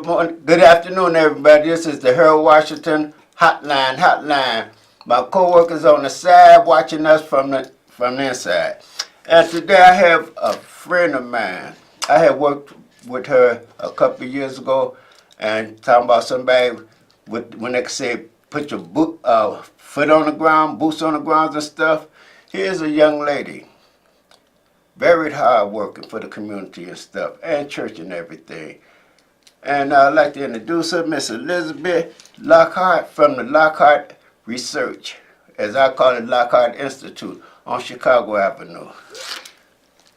morning, good afternoon, everybody. This is the Harold Washington Hotline. My co-workers on the side watching us from the inside. And today I have a friend of mine. I had worked with her a couple of years ago, and talking about somebody when they say put your foot on the ground, boots on the ground and stuff. Here's a young lady, very hard working for the community and stuff, and church and everything. And I'd like to introduce her, Miss Elizabeth Lockhart from the Lockhart Research, as I call it, Lockhart Institute on Chicago Avenue.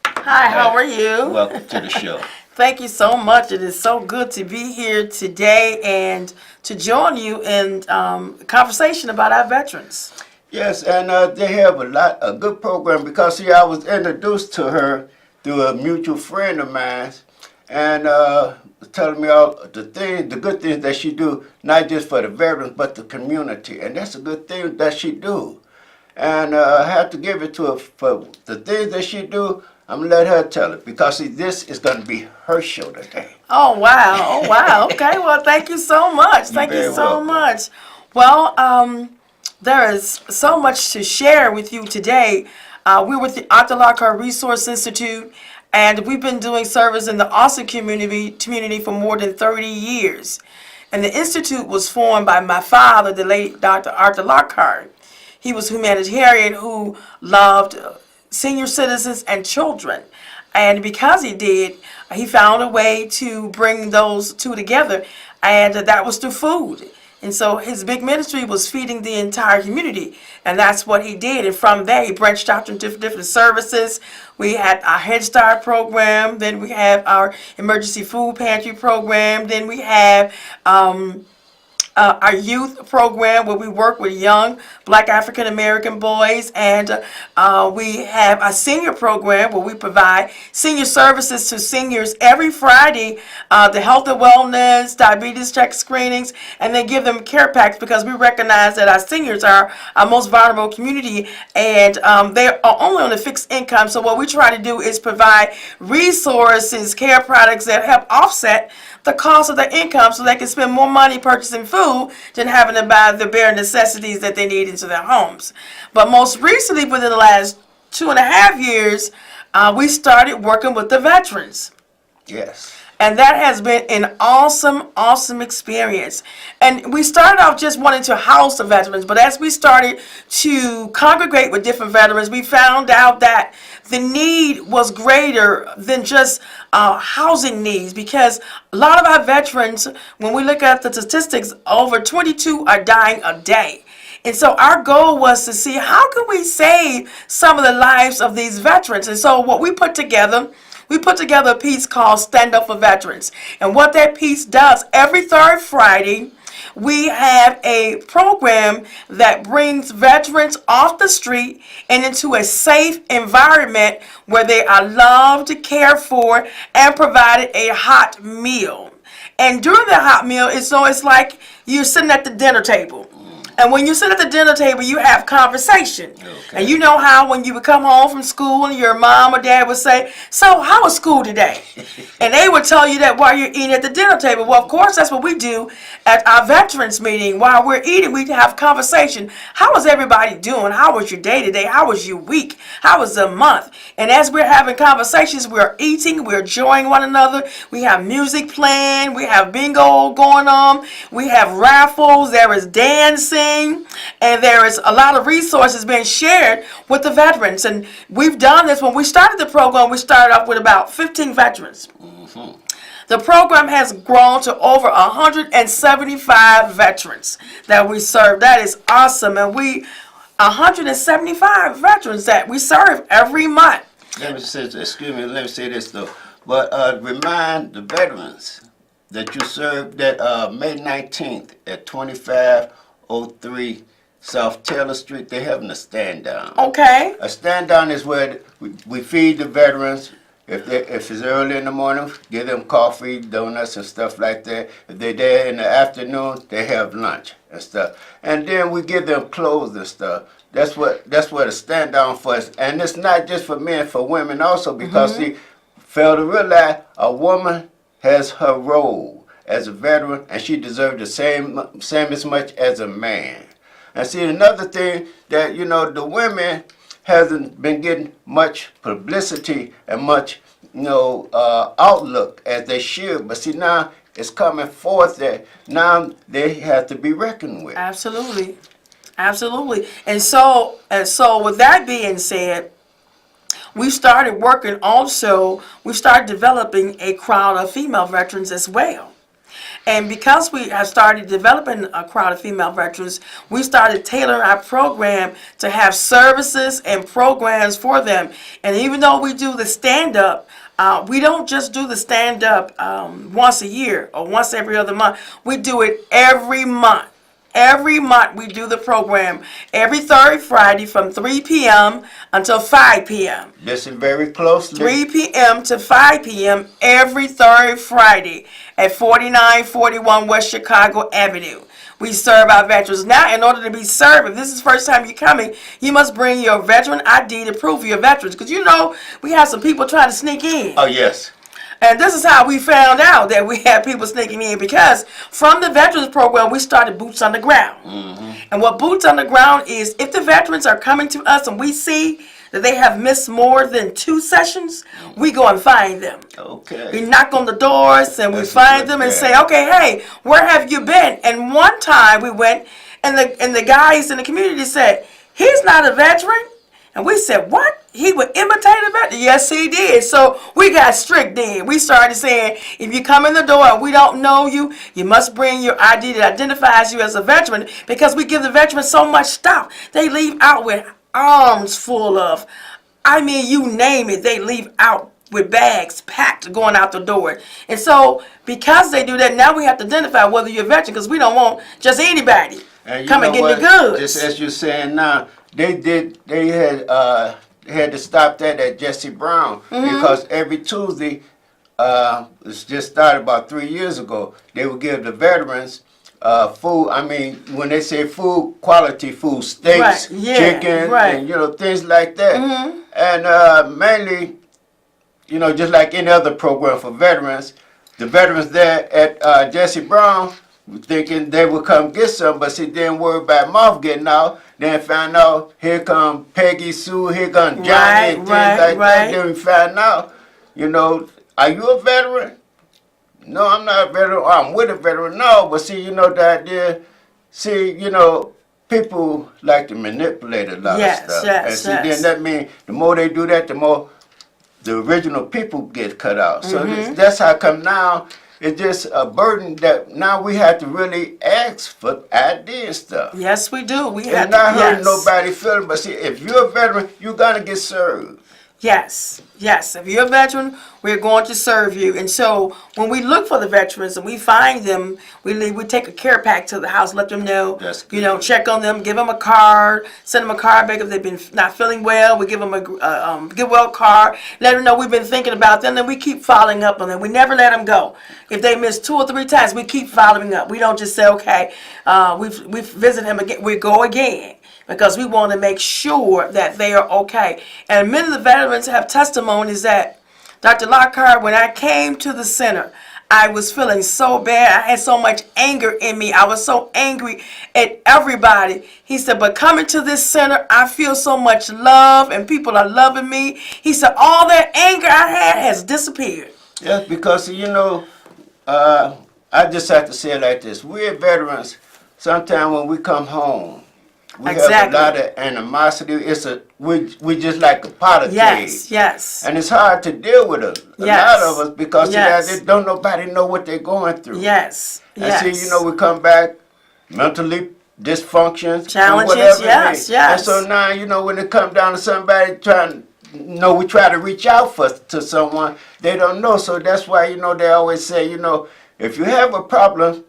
Hi, how are you? Welcome to the show. Thank you so much. It is so good to be here today and to join you in conversation about our veterans. Yes, and they have a good program because, see, I was introduced to her through a mutual friend of mine, and telling me all the good things that she do, not just for the veterans, but the community, and that's a good thing that she do. And I have to give it to her for the things that she do. I'm gonna let her tell it because, see, this is gonna be her show today. Oh wow! Oh wow! Okay, well, thank you so much. Thank you so much. Well, there is so much to share with you today. We're with the Arthur Lockhart Resource Institute, and we've been doing service in the Austin community for more than 30 years. And the Institute was formed by my father, the late Dr. Arthur Lockhart. He was a humanitarian who loved senior citizens and children. And because he did, he found a way to bring those two together, and that was through food. And so his big ministry was feeding the entire community, and that's what he did. And from there, he branched out into different services. We had our Head Start program, then we have our emergency food pantry program, then we have our youth program where we work with young Black African American boys, and we have a senior program where we provide senior services to seniors every Friday, the health and wellness, diabetes check screenings, and then give them care packs because we recognize that our seniors are our most vulnerable community, and they are only on a fixed income. So what we try to do is provide resources, care products that help offset the cost of their income so they can spend more money purchasing food than having to buy the bare necessities that they need into their homes. But most recently, within the last 2.5 years, we started working with the veterans. Yes. And that has been an awesome experience. And we started off just wanting to house the veterans, but as we started to congregate with different veterans, we found out that the need was greater than just housing needs, because a lot of our veterans, when we look at the statistics, over 22 are dying a day. And so our goal was to see how can we save some of the lives of these veterans. And so what we put together a piece called Stand Up for Veterans. And what that piece does, every third Friday, we have a program that brings veterans off the street and into a safe environment where they are loved, cared for, and provided a hot meal. And during the hot meal, it's like you're sitting at the dinner table. And when you sit at the dinner table, you have conversation. Okay. And you know how when you would come home from school and your mom or dad would say, "So how was school today?" And they would tell you that while you're eating at the dinner table. Well, of course, that's what we do at our veterans meeting. While we're eating, we have conversation. How is everybody doing? How was your day today? How was your week? How was the month? And as we're having conversations, we're eating, we're enjoying one another. We have music playing. We have bingo going on. We have raffles. There is dancing. And there is a lot of resources being shared with the veterans. And we've done this. When we started the program, we started off with about 15 veterans. Mm-hmm. The program has grown to over 175 veterans that we serve. That is awesome. And 175 veterans that we serve every month. Let me say this though. But remind the veterans that you served that May 19th at 2503 South Taylor Street. They're having a stand down. Okay. A stand down is where we feed the veterans. If it's early in the morning, give them coffee, donuts, and stuff like that. If they're there in the afternoon, they have lunch and stuff. And then we give them clothes and stuff. That's what the stand down for is. And it's not just for men, for women also, because see, fail to realize a woman has her role. as a veteran, and she deserved the same as much as a man. And see, another thing that, the women hasn't been getting much publicity and much, outlook as they should. But see, now it's coming forth that now they have to be reckoned with. Absolutely. Absolutely. And so with that being said, we started developing a crowd of female veterans as well. And because we have started developing a crowd of female veterans, we started tailoring our program to have services and programs for them. And even though we do the stand-up, we don't just do the stand-up once a year or once every other month. We do it every month. Every month we do the program every third Friday from 3 p.m. until 5 p.m. Listen very closely. 3 p.m. to 5 p.m. every third Friday at 4941 West Chicago Avenue. We serve our veterans. Now, in order to be served, if this is the first time you're coming, you must bring your veteran ID to prove you're veterans. Because we have some people trying to sneak in. Oh, yes. And this is how we found out that we had people sneaking in, because from the Veterans Program, we started Boots on the Ground. Mm-hmm. And what Boots on the Ground is, if the veterans are coming to us and we see that they have missed more than 2 sessions, we go and find them. Okay. We knock on the doors and we find them and say, okay, hey, where have you been? And one time we went and the guys in the community said, he's not a veteran. And we said, what? He would imitate a veteran? Yes, he did. So we got strict then. We started saying, if you come in the door and we don't know you, you must bring your ID that identifies you as a veteran, because we give the veterans so much stuff. They leave out with arms full of, you name it, they leave out with bags packed going out the door. And so because they do that, now we have to identify whether you're a veteran, because we don't want just anybody come and get the goods. Just as you're saying now, they had to stop that at Jesse Brown, because every Tuesday, it's just started about 3 years ago, they would give the veterans food. When they say food, quality food, steaks, chicken, and things like that. And mainly, just like any other program for veterans, the veterans there at Jesse Brown thinking they would come get some, but see, didn't worry about mouth getting out. Then found out, here come Peggy Sue, here come Johnny, and things like that. Then we found out, are you a veteran? No, I'm not a veteran. I'm with a veteran. No, but see, the idea, people like to manipulate a lot of stuff. Then that means the more they do that, the more the original people get cut out. So that's how come now it's just a burden that now we have to really ask for ID and stuff. Yes, we do. We and have not to, hurting nobody feeling, but see, if you're a veteran, you're gonna get served. Yes. If you're a veteran, we're going to serve you. And so when we look for the veterans and we find them, we take a care pack to the house, let them know, check on them, give them a card, send them a card back if they've been not feeling well. We give them a get well card, let them know we've been thinking about them, and we keep following up on them. We never let them go. If they miss 2 or 3 times, we keep following up. We don't just say, okay, we've visited him again, we go again. Because we want to make sure that they are okay. And many of the veterans have testimonies that, Dr. Lockhart, when I came to the center, I was feeling so bad. I had so much anger in me. I was so angry at everybody. He said, but coming to this center, I feel so much love and people are loving me. He said, all that anger I had has disappeared. Yes, because, I just have to say it like this. We're veterans. Sometimes when we come home, we have a lot of animosity. We just like a pot of Yes. And it's hard to deal with a lot of us because they don't nobody know what they're going through. Yes. And see, we come back mentally dysfunctions, challenges, yes. And so now, when it comes down to somebody trying, we try to reach out to someone, they don't know. So that's why, they always say, if you have a problem,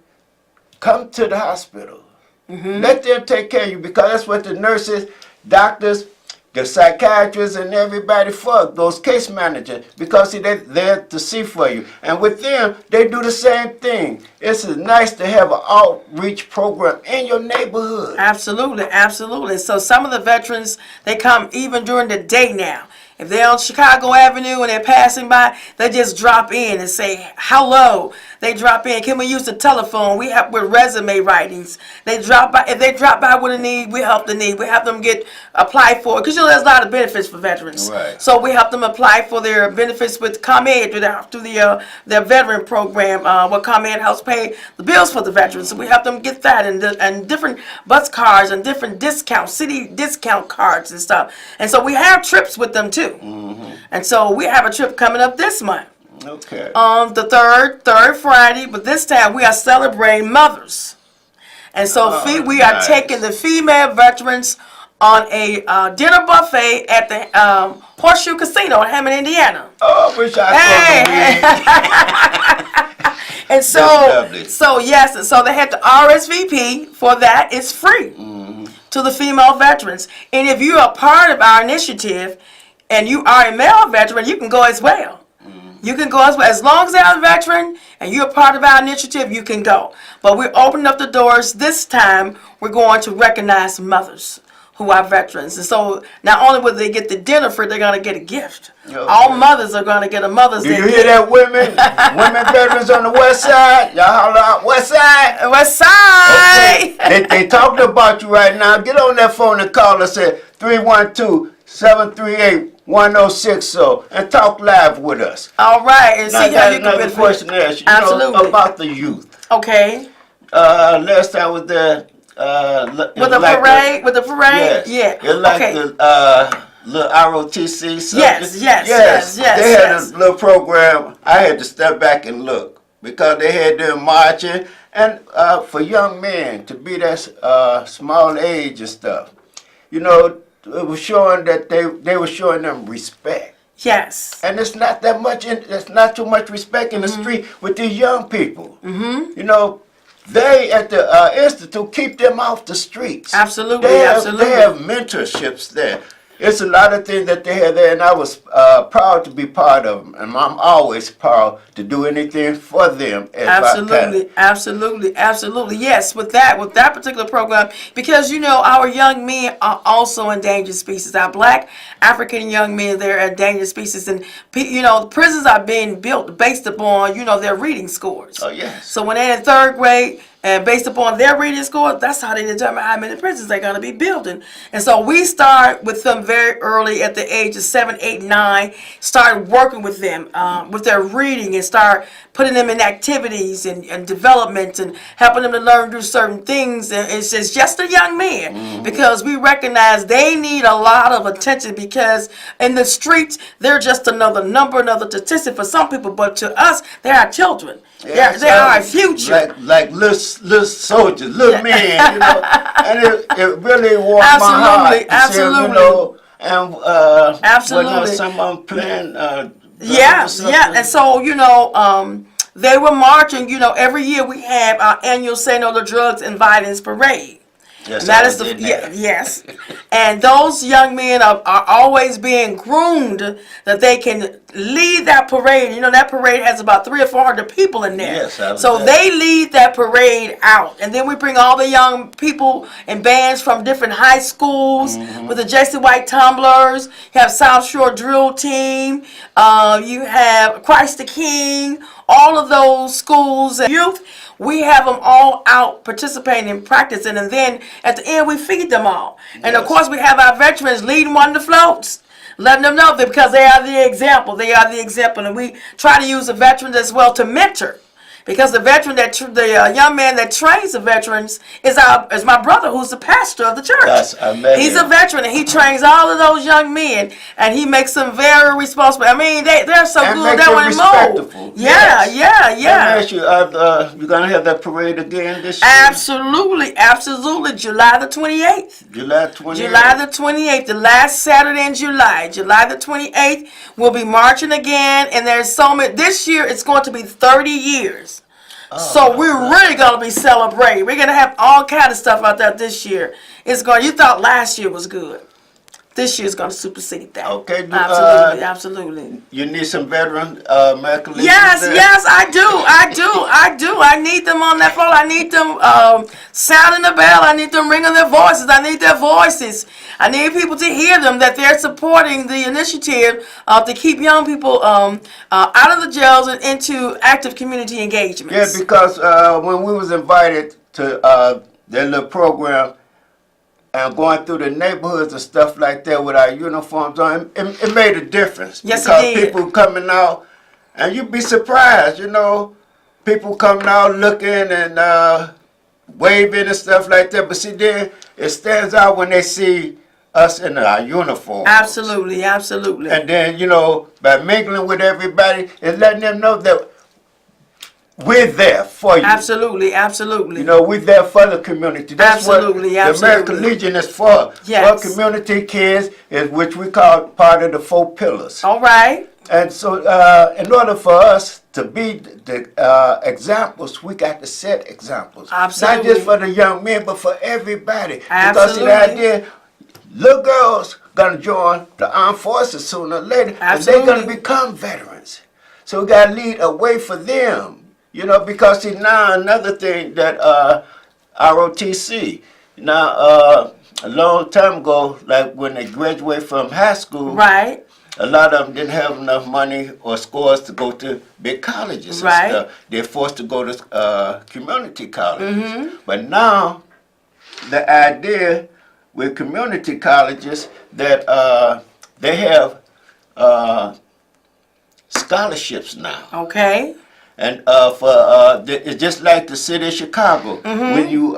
come to the hospital. Let them take care of you, because that's what the nurses, doctors, the psychiatrists, and everybody for, those case managers, because see, they're there to see for you. And with them, they do the same thing. It's nice to have an outreach program in your neighborhood. Absolutely. So some of the veterans, they come even during the day now. If they're on Chicago Avenue and they're passing by, they just drop in and say hello. They drop in. Can we use the telephone? We help with resume writings. They drop by. If they drop by with a need, we help the need. We help them get apply for it because there's a lot of benefits for veterans. Right. So we help them apply for their benefits with ComEd through their veteran program. What ComEd helps pay the bills for the veterans. So we help them get that and different bus cards and different discounts, city discount cards and stuff. And so we have trips with them too. And so we have a trip coming up this month. Okay. On the third Friday, but this time we are celebrating mothers. And so we are taking the female veterans on a dinner buffet at the Horseshoe Casino in Hammond, Indiana. Oh, I wish I could. And so yes, and so they had to RSVP for that. It's free to the female veterans. And if you are part of our initiative and you are a male veteran, you can go as well. You can go as long as you're a veteran and you're part of our initiative, you can go. But we're opening up the doors. This time, we're going to recognize mothers who are veterans. And so not only will they get the dinner free, they're going to get a gift. Okay. All mothers are going to get a Mother's Day gift. Do you hear that, women? Women veterans on the west side? Y'all holler out, west side? West side! Okay. They talking about you right now. Get on that phone and call us at 312-738-1060 and talk live with us. All right, and Now, see how you can another question to ask you. Absolutely. About the youth. Okay. Last time with the with the parade, yes. Yeah. It's like okay. the little ROTC. Yes. They had a little program. I had to step back and look because they had them marching, and for young men to be that small age and stuff, you know, it was showing that they were showing them respect. Yes. And it's not that much. It's not too much respect in the street with these young people. You know, they at the institute keep them off the streets. Absolutely. They have mentorships there. It's a lot of things that they have there, and I was proud to be part of them. And I'm always proud to do anything for them. Absolutely. Yes, with that particular program, because you know our young men are also endangered species. Our Black African young men, they're endangered species, and you know prisons are being built based upon their reading scores. Oh yes. So when they're in third grade. And based upon their reading score, that's how they determine how many prisons they're going to be building. And so we start with them very early at the age of 7, 8, 9, start working with them with their reading and start putting them in activities and development and helping them to learn to do certain things. And it's just a young man because we recognize they need a lot of attention because in the streets, they're just another number, another statistic for some people. But to us, they are children. Yeah, they are our future. Like little soldiers, little men, you know. And it really warmed my heart to see them, you know, and absolutely. Some of them playing. And so they were marching. You know, every year we have our annual Say No to Drugs and Violence Parade. Yes, and that is yes. And those young men are always being groomed that they can lead that parade. You know, that parade has about 300 or 400 people in there. Yes, so they lead that parade out. And then we bring all the young people and bands from different high schools with the J.C. White Tumblers. You have South Shore Drill Team. You have Christ the King. All of those schools and youth. We have them all out participating and practicing, and then at the end we feed them all. And of course we have our veterans leading one of the floats, letting them know that because they are the example. They are the example, and we try to use the veterans as well to mentor. Because the veteran the young man that trains the veterans is my brother, who's the pastor of the church. Yes, I met He's him. a veteran, and he trains all of those young men, and he makes them very responsible. I mean, they're so and good. They want to move. Yeah. Let me ask you, you're gonna have that parade again this year? Absolutely, July the 28th. July 28th. July the 28th, the last Saturday in July. July the 28th, we'll be marching again, and there's so many. This year, it's going to be 30 years. So we're really going to be celebrating. We're going to have all kind of stuff out there this year. You thought last year was good. This year's going to supersede that. Okay. Absolutely, absolutely. You need some veteran American Legion Yes, there? yes, I do. I need them on that phone. I need them sounding the bell. I need them ringing their voices. I need their voices. I need people to hear them, that they're supporting the initiative to keep young people out of the jails and into active community engagements. Yeah, because when we was invited to their little program, and going through the neighborhoods and stuff like that with our uniforms on, it made a difference. Yes, because it did. people coming out, and you'd be surprised, people coming out looking and waving and stuff like that. But see, then it stands out when they see us in our uniforms. Absolutely, absolutely. And then, by mingling with everybody, it's letting them know that we're there for you. Absolutely, absolutely. We're there for the community. That's Absolutely, what absolutely. the American Legion is for. Yes. For community kids, is which we call part of the 4 pillars. All right. And so, in order for us to be the examples, we got to set examples. Absolutely. Not just for the young men, but for everybody. Absolutely. Because see, the idea, little girls gonna join the armed forces sooner or later, Absolutely. and they're gonna become veterans. So we gotta lead a way for them. Because see, now another thing that ROTC, now a long time ago, like when they graduate from high school, Right. a lot of them didn't have enough money or scores to go to big colleges and Right. stuff. They're forced to go to community colleges. But now, the idea with community colleges that they have scholarships now. Okay. And it's just like the city of Chicago. When you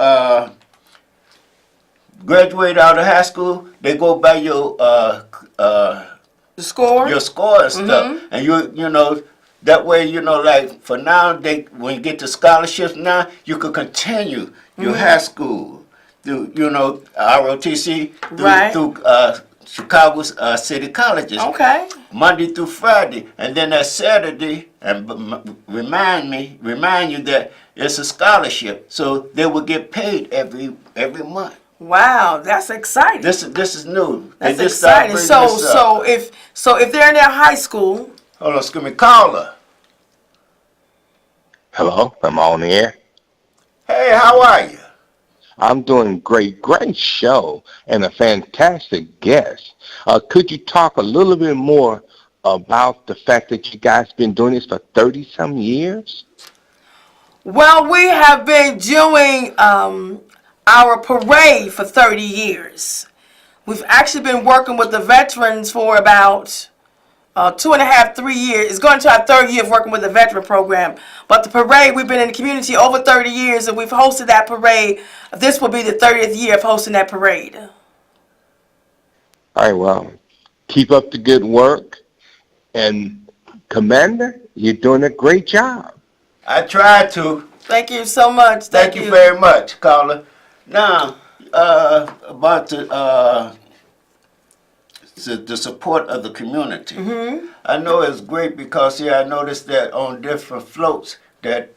graduate out of high school, they go by your The score? score and stuff, and that way like for now when you get the scholarships now, you could continue your high school through ROTC Right. through Chicago's city colleges. Okay. Monday through Friday, and then that Saturday, and remind you that it's a scholarship, so they will get paid every month. Wow, that's exciting. This is new. That's They just started exciting. bringing this up. So if they're in their high school, Hold on, excuse me, caller. Hello, I'm on the air. Hey, how are you? I'm doing great. Great show and a fantastic guest. Could you talk a little bit more about the fact that you guys been doing this for 30-some years? well, we have been doing our parade for 30 years. We've actually been working with the veterans for about 2.5, 3 years. It's going to our 3rd year of working with the veteran program. But the parade, we've been in the community over 30 years, and we've hosted that parade. This will be the 30th year of hosting that parade. All right, well, keep up the good work. And, Commander, you're doing a great job. I tried to. Thank you so much. Thank you very much, caller. Now, about the support of the community. I know it's great because I noticed that on different floats that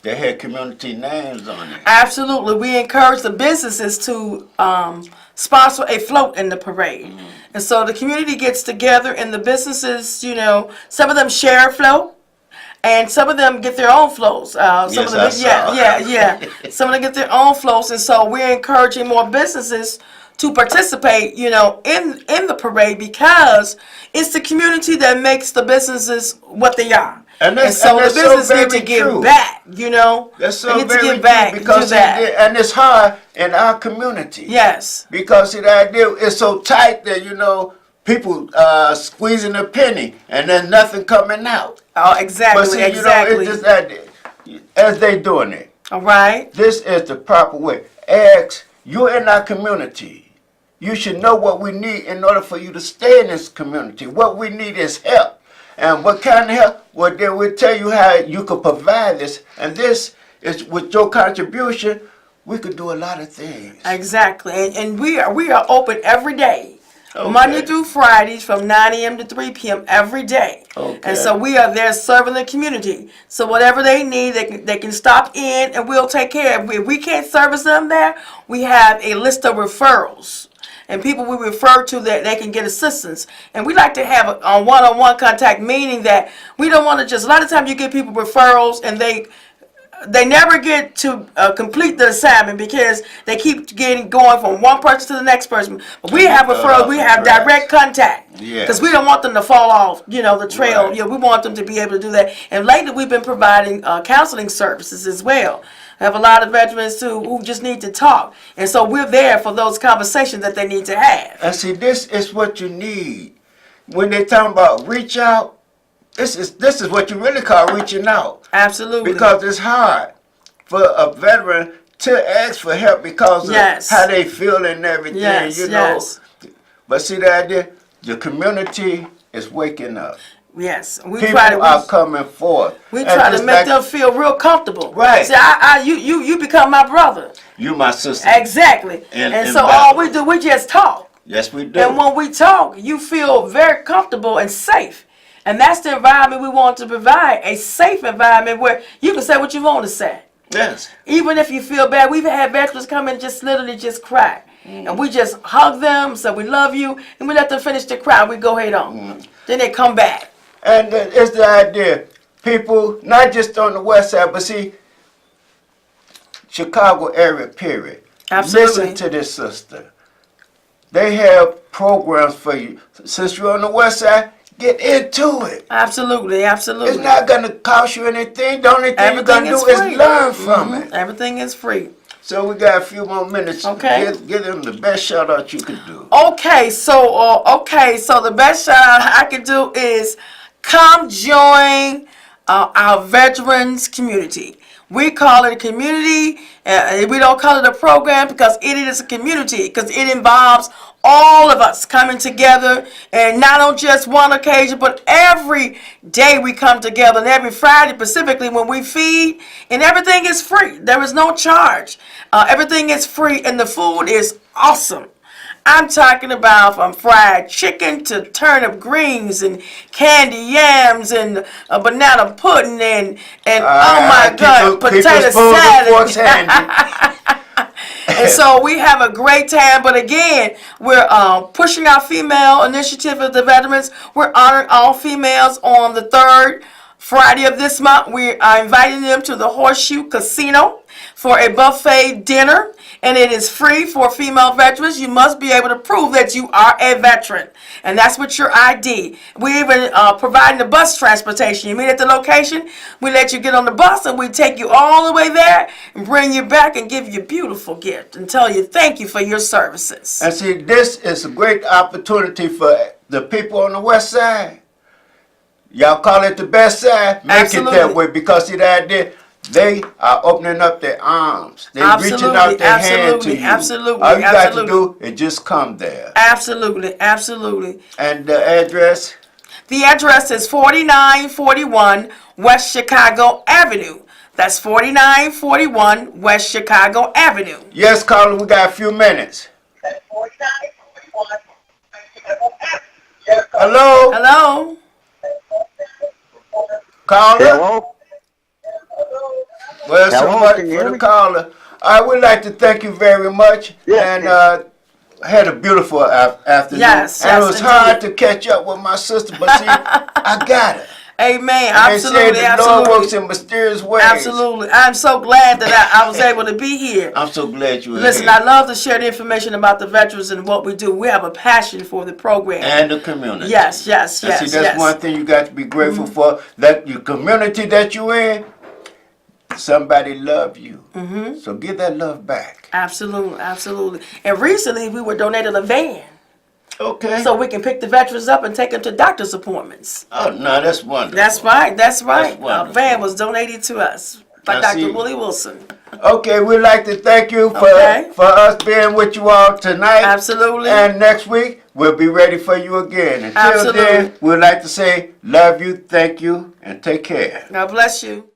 they had community names on it. Absolutely. We encourage the businesses to sponsor a float in the parade. And so the community gets together and the businesses, some of them share a float. And some of them get their own floats. Some of them, yeah. Some of them get their own floats, and so we're encouraging more businesses to participate, in the parade because it's the community that makes the businesses what they are. And so the business need to give back, That's so they need very to give back true because to that. and it's hard in our community. Yes. Because the idea is so tight that people squeezing a penny and there's nothing coming out. Oh, exactly. But see, exactly. it's just that as they doing it. All right. This is the proper way. Ask, you're in our community. You should know what we need in order for you to stay in this community. What we need is help. And what kind of help? Well, then we'll tell you how you could provide this. And this is with your contribution, we could do a lot of things. Exactly. And we are open every day. Okay. Monday through Fridays from 9 a.m. to 3 p.m. every day. Okay. And so we are there serving the community. So whatever they need, they can stop in and we'll take care of it. If we can't service them there, we have a list of referrals. and people we refer to that they can get assistance. And we like to have a one-on-one contact, meaning that we don't want to just, a lot of times you get people referrals and they never get to complete the assignment because they keep going from one person to the next person. But we have referrals, we have direct contact. Because we don't want them to fall off, the trail. Right. We want them to be able to do that. And lately we've been providing counseling services as well. I have a lot of veterans too who just need to talk. And so we're there for those conversations that they need to have. And see, this is what you need. When they talk about reach out, this is what you really call reaching out. Absolutely. Because it's hard for a veteran to ask for help because of how they feel and everything, Yes. But see the idea? The community is waking up. Yes. People are coming forth. We try to make them feel real comfortable. Right. See, you become my brother. You my sister. Exactly. And so battle. all we do, we just talk. Yes, we do. And when we talk, you feel very comfortable and safe. And that's the environment we want to provide, a safe environment where you can say what you want to say. Yes. Even if you feel bad. We've had veterans come and just literally just cry. And we just hug them, say we love you, and we let them finish the cry. We go ahead on. Then they come back. And it's the idea. People, not just on the west side, but see, Chicago area, period. Absolutely. Listen to this, sister. They have programs for you. Since you're on the west side, get into it. Absolutely, absolutely. It's not going to cost you anything. The only thing you're going to do is learn from it. Everything is free. So we got a few more minutes. Okay. Give them the best shout out you can do. Okay, so the best shout out I can do is come join our veterans community. We call it a community. We don't call it a program because it is a community, because it involves all of us coming together, and not on just one occasion, but every day we come together, and every Friday specifically when we feed, and everything is free. There is no charge. Everything is free, and the food is awesome. I'm talking about from fried chicken to turnip greens and candy yams and banana pudding and oh my God, potato salad. And so we have a great time. But again, we're pushing our female initiative of the veterans. We're honoring all females on the 3rd Friday of this month. We are inviting them to the Horseshoe Casino for a buffet dinner. And it is free for female veterans. You must be able to prove that you are a veteran. And that's with your ID. We even providing the bus transportation. You meet at the location, we let you get on the bus and we take you all the way there and bring you back and give you a beautiful gift and tell you thank you for your services. And see, this is a great opportunity for the people on the west side. Y'all call it the best side? Make it that way, because see, the idea, they are opening up their arms. They're reaching out their hand to you. Absolutely. All you got to do is just come there. Absolutely. Absolutely. And the address? The address is 4941 West Chicago Avenue. That's 4941 West Chicago Avenue. Yes, caller, we got a few minutes. That's 4941 West Chicago Avenue. Yes, Hello? Hello? Caller? Hello? Well, so Hello, much can you for hear the me? caller. I would like to thank you very much. Yes, And had a beautiful afternoon. Yes, and yes, it was indeed. hard to catch up with my sister, but see, I got it. Amen. They say Absolutely. the Lord works in mysterious ways. Absolutely. I'm so glad that I was able to be here. I'm so glad you were Listen, here. I love to share the information about the veterans and what we do. We have a passion for the program. And the community. Yes. And see, that's one thing you got to be grateful for. That your community that you in, somebody love you. So give that love back. Absolutely. Absolutely. And recently we were donated a van Okay. so we can pick the veterans up and take them to doctor's appointments. Oh, no, that's wonderful. That's right. That's right. A wonderful. van was donated to us by Now, see- Dr. Willie Wilson. Okay, we'd like to thank you for Okay. for us being with you all tonight. Absolutely. And next week, we'll be ready for you again. Until Absolutely. then, we'd like to say love you, thank you, and take care. God bless you.